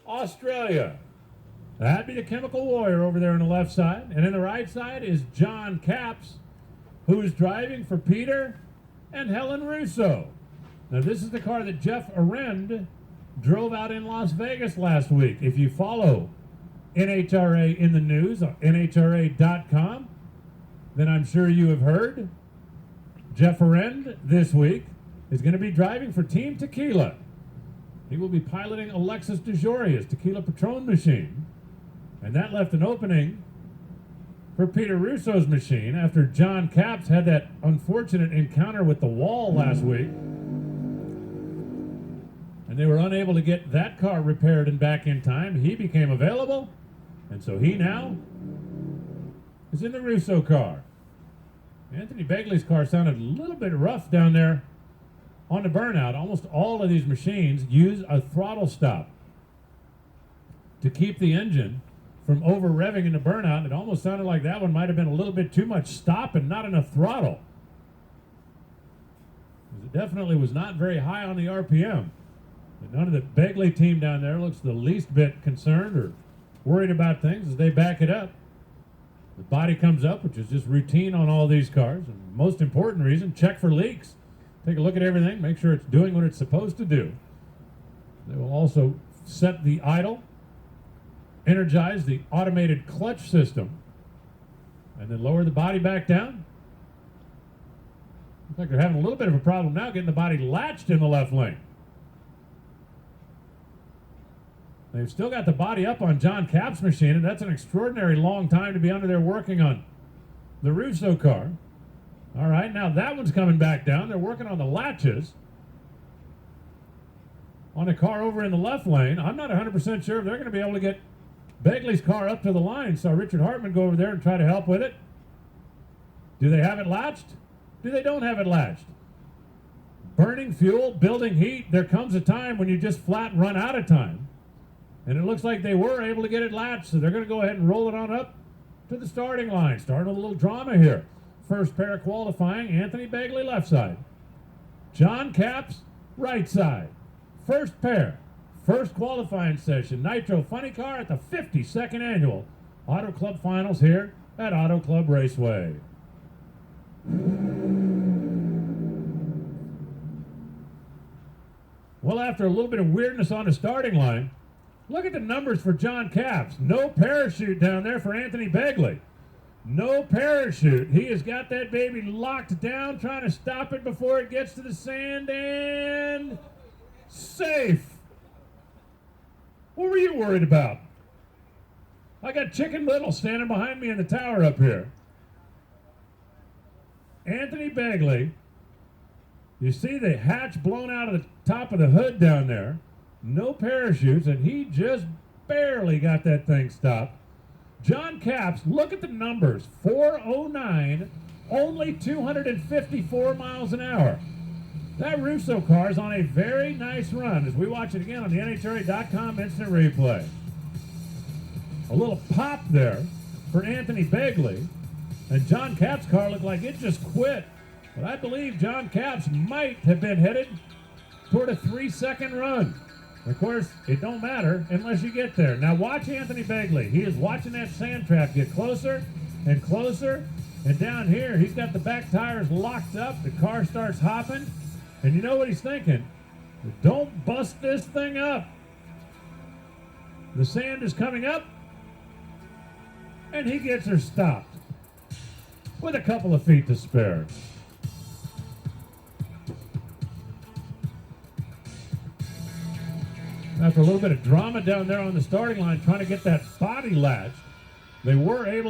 Australia. That'd be the Chemical Warrior over there on the left side. And in the right side is John Capps, who's driving for Peter and Helen Russo. Now, this is the car that Jeff Arend drove out in Las Vegas last week. If you follow NHRA in the news on NHRA.com, then I'm sure you have heard Jeff Arend this week is going to be driving for Team Tequila. He will be piloting Alexis DeJoria's Tequila Patron machine. And that left an opening for Peter Russo's machine after John Capps had that unfortunate encounter with the wall last week. And they were unable to get that car repaired and back in time. He became available, and so he now is in the Russo car. Anthony Begley's car sounded a little bit rough down there on the burnout. Almost all of these machines use a throttle stop to keep the engine from over revving in the burnout. It almost sounded like that one might have been a little bit too much stop and not enough throttle. It definitely was not very high on the RPM. But none of the Begley team down there looks the least bit concerned or worried about things as they back it up. The body comes up, which is just routine on all these cars. And most important reason, check for leaks. Take a look at everything, make sure it's doing what it's supposed to do. They will also set the idle, energize the automated clutch system, and then lower the body back down. Looks like they're having a little bit of a problem now getting the body latched in the left lane. They've still got the body up on John Capps' machine, and that's an extraordinary long time to be under there working on the Russo car. All right, now that one's coming back down. They're working on the latches on a car over in the left lane. I'm not 100% sure if they're going to be able to get Begley's car up to the line. Saw Richard Hartman go over there and try to help with it. Do they have it latched? Do they don't have it latched? Burning fuel, building heat, there comes a time when you just flat run out of time. And it looks like they were able to get it latched, so they're going to go ahead and roll it on up to the starting line. Starting with a little drama here. First pair qualifying, Anthony Begley left side. John Capps right side. First pair, first qualifying session. Nitro Funny Car at the 52nd Annual Auto Club Finals here at Auto Club Raceway. Well, after a little bit of weirdness on the starting line, look at the numbers for John Capps. No parachute down there for Anthony Begley. No parachute. He has got that baby locked down, trying to stop it before it gets to the sand, and safe. What were you worried about? I got Chicken Little standing behind me in the tower up here. Anthony Begley, you see the hatch blown out of the top of the hood down there. No parachutes, and he just barely got that thing stopped. John Capps, look at the numbers. 409, only 254 miles an hour. That Russo car is on a very nice run as we watch it again on the NHRA.com instant replay. A little pop there for Anthony Begley, and John Capps' car looked like it just quit. But I believe John Capps might have been headed toward a 3-second run. Of course, it don't matter unless you get there. Now watch Anthony Begley. He is watching that sand trap get closer and closer. And down here, he's got the back tires locked up. The car starts hopping. And you know what he's thinking? Don't bust this thing up. The sand is coming up. And he gets her stopped with a couple of feet to spare. After a little bit of drama down there on the starting line trying to get that body latched, they were able to